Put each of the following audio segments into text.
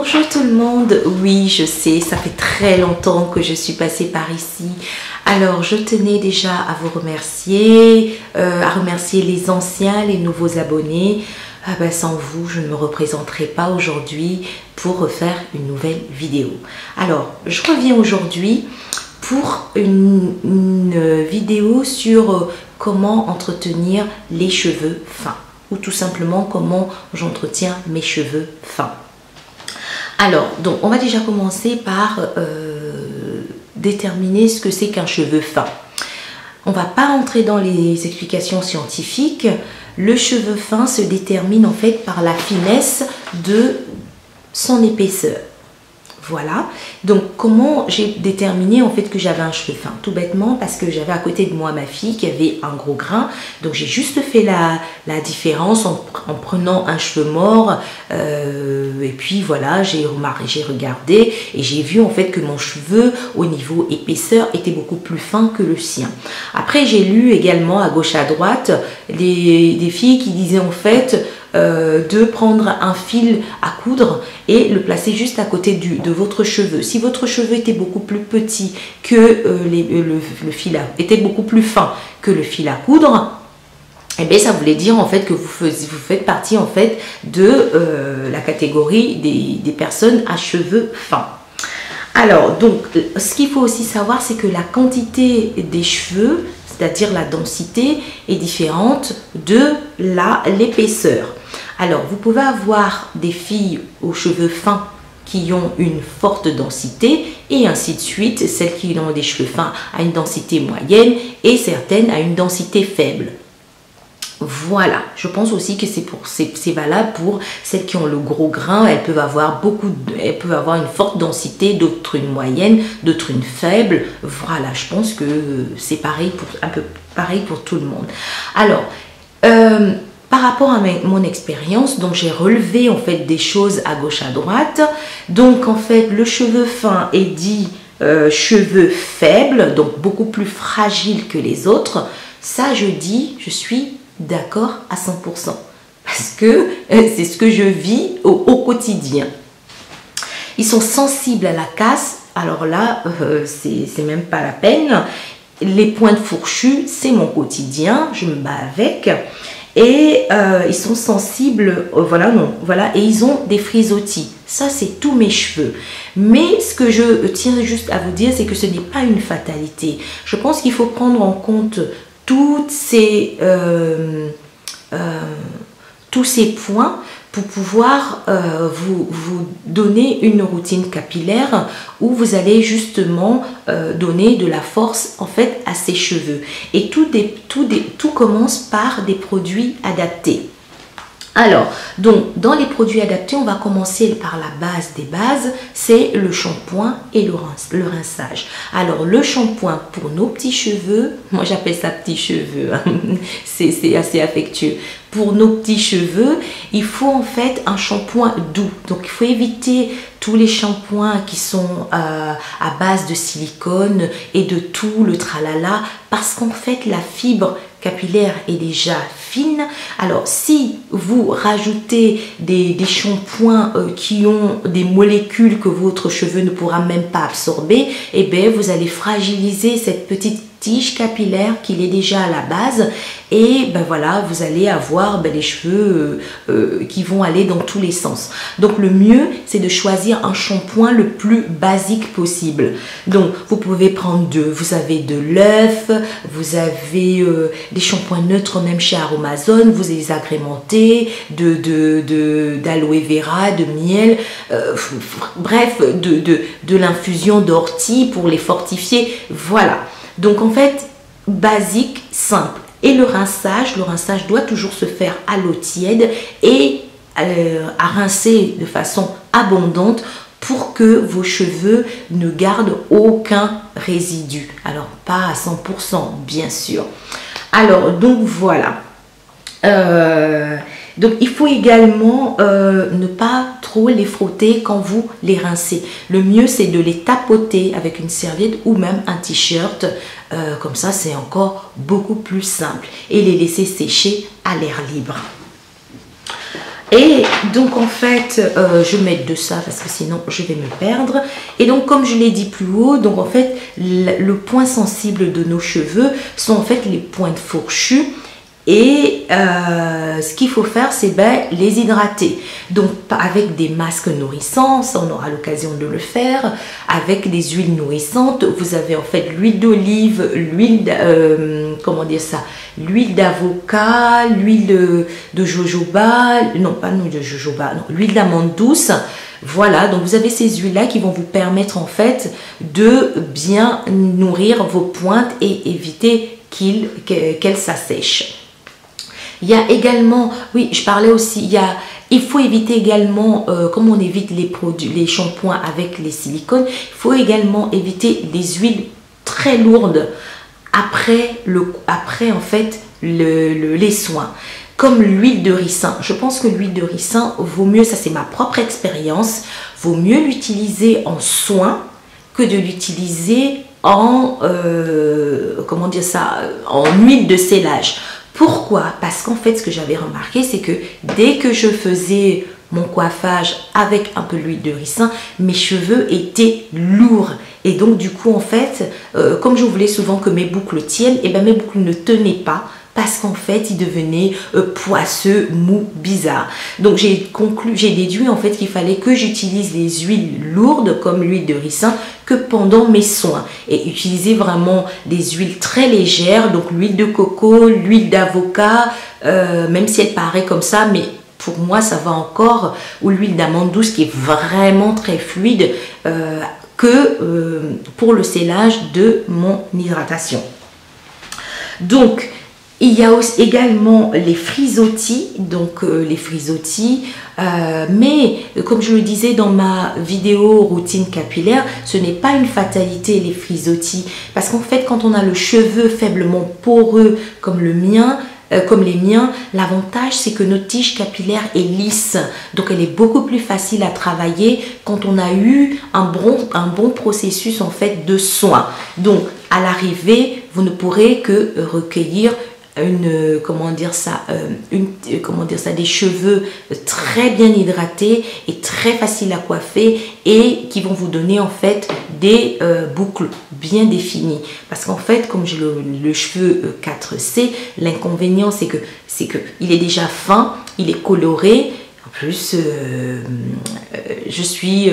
Bonjour tout le monde, oui je sais, ça fait très longtemps que je suis passée par ici. Alors je tenais déjà à vous remercier, à remercier les anciens, les nouveaux abonnés. Sans vous, je ne me représenterai pas aujourd'hui pour refaire une nouvelle vidéo. Alors, je reviens aujourd'hui pour une vidéo sur comment entretenir les cheveux fins ou tout simplement comment j'entretiens mes cheveux fins. Alors, donc, on va déjà commencer par déterminer ce que c'est qu'un cheveu fin. On ne va pas entrer dans les explications scientifiques. Le cheveu fin se détermine en fait par la finesse de son épaisseur. Voilà. Donc, comment j'ai déterminé en fait que j'avais un cheveu fin? Tout bêtement parce que j'avais à côté de moi ma fille qui avait un gros grain. Donc, j'ai juste fait la différence en prenant un cheveu mort. Et puis, voilà, j'ai regardé et j'ai vu en fait que mon cheveu au niveau épaisseur était beaucoup plus fin que le sien. Après, j'ai lu également à gauche à droite des filles qui disaient en fait de prendre un fil à coudre et le placer juste à côté de votre cheveu. Si votre cheveu était beaucoup plus petit que le fil était beaucoup plus fin que le fil à coudre, et bien ça voulait dire en fait que vous faites partie en fait de la catégorie des personnes à cheveux fins. Alors donc ce qu'il faut aussi savoir, c'est que la quantité des cheveux, c'est-à-dire la densité, est différente de l'épaisseur. Alors, vous pouvez avoir des filles aux cheveux fins qui ont une forte densité et ainsi de suite, celles qui ont des cheveux fins à une densité moyenne et certaines à une densité faible. Voilà, je pense aussi que c'est valable pour celles qui ont le gros grain. Elles peuvent avoir une forte densité, d'autres une moyenne, d'autres une faible. Voilà, je pense que c'est pareil un peu pareil pour tout le monde. Alors, par rapport à mon expérience, donc j'ai relevé en fait des choses à gauche à droite. Donc en fait, le cheveu fin est dit cheveux faibles, donc beaucoup plus fragile que les autres. Ça, je suis d'accord à 100% parce que c'est ce que je vis au quotidien. Ils sont sensibles à la casse. Alors là, c'est même pas la peine. Les pointes fourchues, c'est mon quotidien. Je me bats avec. Et ils sont sensibles, voilà, et ils ont des frisottis. Ça, c'est tous mes cheveux. Mais ce que je tiens juste à vous dire, c'est que ce n'est pas une fatalité. Je pense qu'il faut prendre en compte tous ces points pour pouvoir vous donner une routine capillaire où vous allez justement donner de la force en fait à ces cheveux. Et tout commence par des produits adaptés. Alors, donc, dans les produits adaptés, on va commencer par la base des bases, c'est le shampoing et le rinçage. Alors, le shampoing pour nos petits cheveux, moi j'appelle ça petits cheveux, hein, c'est assez affectueux. Pour nos petits cheveux, il faut en fait un shampoing doux. Donc, il faut éviter tous les shampoings qui sont à base de silicone et de tout le tralala parce qu'en fait, la fibre capillaire est déjà fine. Alors, si vous rajoutez des shampoings qui ont des molécules que votre cheveu ne pourra même pas absorber, eh bien, vous allez fragiliser cette petite tige capillaire qu'il est déjà à la base et ben voilà, vous allez avoir les cheveux qui vont aller dans tous les sens. Donc le mieux, c'est de choisir un shampoing le plus basique possible. Donc vous pouvez prendre vous avez de l'œuf, vous avez des shampoings neutres même chez Aromazone, vous les agrémentez d'aloe vera, de miel, bref, de l'infusion d'ortie pour les fortifier, voilà. Donc en fait, basique, simple. Et le rinçage doit toujours se faire à l'eau tiède et à rincer de façon abondante pour que vos cheveux ne gardent aucun résidu. Alors pas à 100% bien sûr. Alors donc voilà. Donc il faut également ne pas trop les frotter quand vous les rincez. Le mieux c'est de les tapoter avec une serviette ou même un t-shirt. Comme ça c'est encore beaucoup plus simple. Et les laisser sécher à l'air libre. Et donc en fait, je vais mettre de ça parce que sinon je vais me perdre. Et donc comme je l'ai dit plus haut, donc en fait le point sensible de nos cheveux sont en fait les pointes fourchues. Et ce qu'il faut faire, c'est les hydrater. Donc avec des masques nourrissants, ça on aura l'occasion de le faire. Avec des huiles nourrissantes, vous avez en fait l'huile d'olive, l'huile, comment dire ça, l'huile d'avocat, l'huile de jojoba, non pas l'huile de jojoba, non, l'huile d'amande douce. Voilà, donc vous avez ces huiles-là qui vont vous permettre en fait de bien nourrir vos pointes et éviter qu'elles s'assèchent. Il y a également, oui, je parlais aussi, il faut éviter également, comme on évite les produits, les shampoings avec les silicones, il faut également éviter les huiles très lourdes après en fait les soins. Comme l'huile de ricin. Je pense que l'huile de ricin vaut mieux, ça c'est ma propre expérience, vaut mieux l'utiliser en soin que de l'utiliser en, comment dire ça, en huile de sellage. Pourquoi? Parce qu'en fait, ce que j'avais remarqué, c'est que dès que je faisais mon coiffage avec un peu l'huile de ricin, mes cheveux étaient lourds. Et donc, du coup, en fait, comme je voulais souvent que mes boucles tiennent, et bien mes boucles ne tenaient pas parce qu'en fait, ils devenaient poisseux, mous, bizarres. Donc, j'ai déduit en fait qu'il fallait que j'utilise les huiles lourdes comme l'huile de ricin que pendant mes soins et utiliser vraiment des huiles très légères, donc l'huile de coco, l'huile d'avocat, même si elle paraît comme ça, mais pour moi ça va encore, ou l'huile d'amande douce qui est vraiment très fluide pour le sellage de mon hydratation. Donc il y a aussi également les frisottis, donc les frisottis, mais comme je le disais dans ma vidéo routine capillaire, ce n'est pas une fatalité les frisottis, parce qu'en fait quand on a le cheveu faiblement poreux comme le mien, comme les miens, l'avantage c'est que notre tige capillaire est lisse, donc elle est beaucoup plus facile à travailler quand on a eu un bon processus en fait de soin. Donc à l'arrivée, vous ne pourrez que recueillir des cheveux très bien hydratés et très faciles à coiffer et qui vont vous donner en fait des boucles bien définies, parce qu'en fait comme j'ai le cheveu 4C, l'inconvénient c'est que il est déjà fin, il est coloré, en plus je suis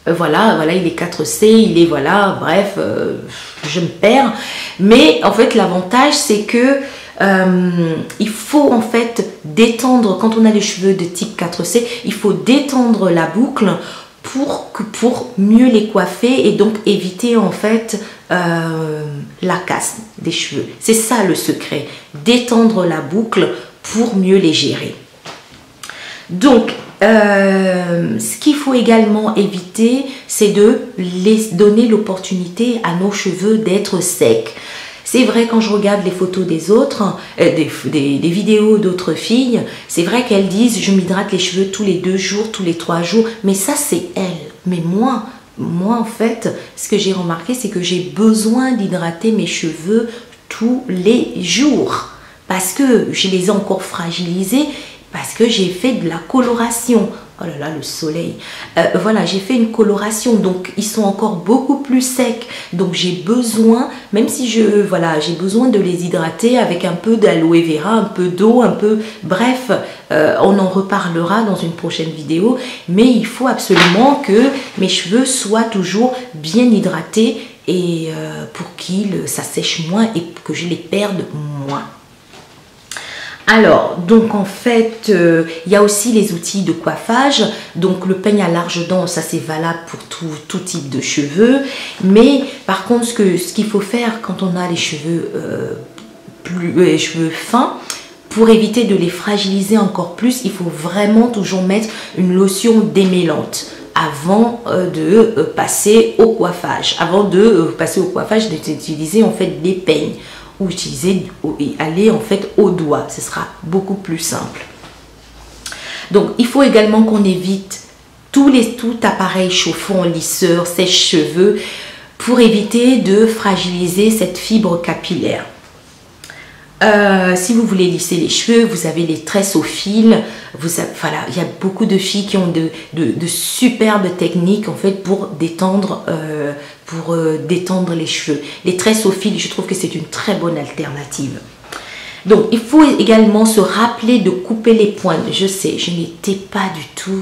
voilà, il est 4C, il est voilà, bref, je me perds. Mais en fait, l'avantage, c'est que il faut en fait détendre, quand on a les cheveux de type 4C, il faut détendre la boucle pour mieux les coiffer et donc éviter en fait la casse des cheveux. C'est ça le secret, détendre la boucle pour mieux les gérer. Donc, ce qu'il faut également éviter, c'est de donner l'opportunité à nos cheveux d'être secs. C'est vrai, quand je regarde les photos des autres, des vidéos d'autres filles, c'est vrai qu'elles disent je m'hydrate les cheveux tous les 2 jours, tous les 3 jours, mais ça c'est elles. Mais moi en fait, ce que j'ai remarqué, c'est que j'ai besoin d'hydrater mes cheveux tous les jours parce que je les ai encore fragilisés. Parce que j'ai fait de la coloration. Oh là là, le soleil. Voilà, j'ai fait une coloration. Donc, ils sont encore beaucoup plus secs. Donc, j'ai besoin, même si j'ai besoin de les hydrater avec un peu d'aloe vera, un peu d'eau, un peu... Bref, on en reparlera dans une prochaine vidéo. Mais il faut absolument que mes cheveux soient toujours bien hydratés et pour qu'ils s'assèchent moins et que je les perde moins. Alors, donc en fait, il y a aussi les outils de coiffage. Donc le peigne à larges dents, ça c'est valable pour tout type de cheveux. Mais par contre, ce qu'il faut faire quand on a les cheveux, cheveux fins, pour éviter de les fragiliser encore plus, il faut vraiment toujours mettre une lotion démêlante avant de passer au coiffage. Avant de passer au coiffage, d'utiliser en fait des peignes. Ou aller en fait au doigt, ce sera beaucoup plus simple. Donc il faut également qu'on évite tout appareil chauffant, lisseur, sèche-cheveux pour éviter de fragiliser cette fibre capillaire. Si vous voulez lisser les cheveux, vous avez les tresses au fil. Voilà, il y a beaucoup de filles qui ont de superbes techniques en fait pour détendre les cheveux. Les tresses au fil, je trouve que c'est une très bonne alternative. Donc, il faut également se rappeler de couper les pointes. Je sais, je n'étais pas du tout...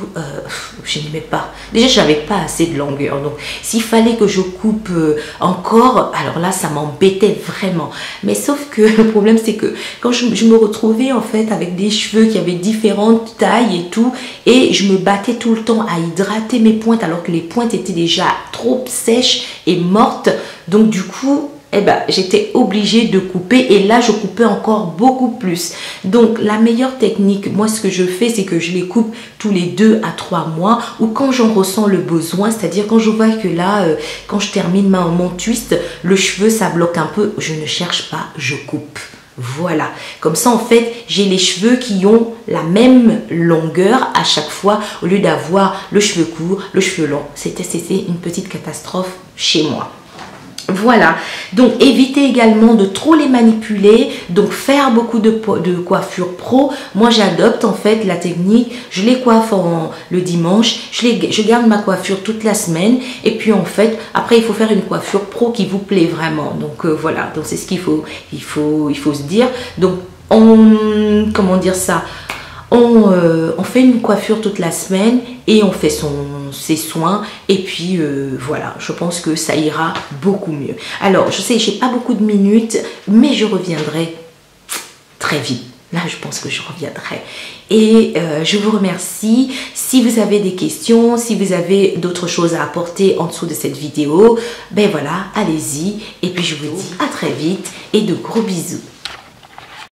je n'aimais pas. Déjà, je n'avais pas assez de longueur. Donc, s'il fallait que je coupe encore, alors là, ça m'embêtait vraiment. Mais sauf que le problème, c'est que quand je me retrouvais en fait avec des cheveux qui avaient différentes tailles et tout, et je me battais tout le temps à hydrater mes pointes alors que les pointes étaient déjà trop sèches et mortes. Donc, du coup... eh ben, j'étais obligée de couper et là, je coupais encore beaucoup plus. Donc, la meilleure technique, moi, ce que je fais, c'est que je les coupe tous les 2 à 3 mois ou quand j'en ressens le besoin, c'est-à-dire quand je vois que là, quand je termine mon twist, le cheveu, ça bloque un peu, je ne cherche pas, je coupe. Voilà, comme ça en fait j'ai les cheveux qui ont la même longueur à chaque fois au lieu d'avoir le cheveu court, le cheveu long. C'était une petite catastrophe chez moi. Voilà, donc évitez également de trop les manipuler, donc faire beaucoup de coiffure pro. Moi j'adopte en fait la technique, je les coiffe le dimanche, je garde ma coiffure toute la semaine et puis en fait après il faut faire une coiffure pro qui vous plaît vraiment. Donc voilà, donc c'est ce qu'il faut, il faut se dire. Donc comment dire ça, on fait une coiffure toute la semaine et on fait ses soins et puis voilà, je pense que ça ira beaucoup mieux. Alors je sais, j'ai pas beaucoup de minutes mais je reviendrai très vite. Là je pense que je reviendrai et je vous remercie. Si vous avez des questions, si vous avez d'autres choses à apporter en dessous de cette vidéo, ben voilà, allez-y et puis je vous dis à très vite et de gros bisous.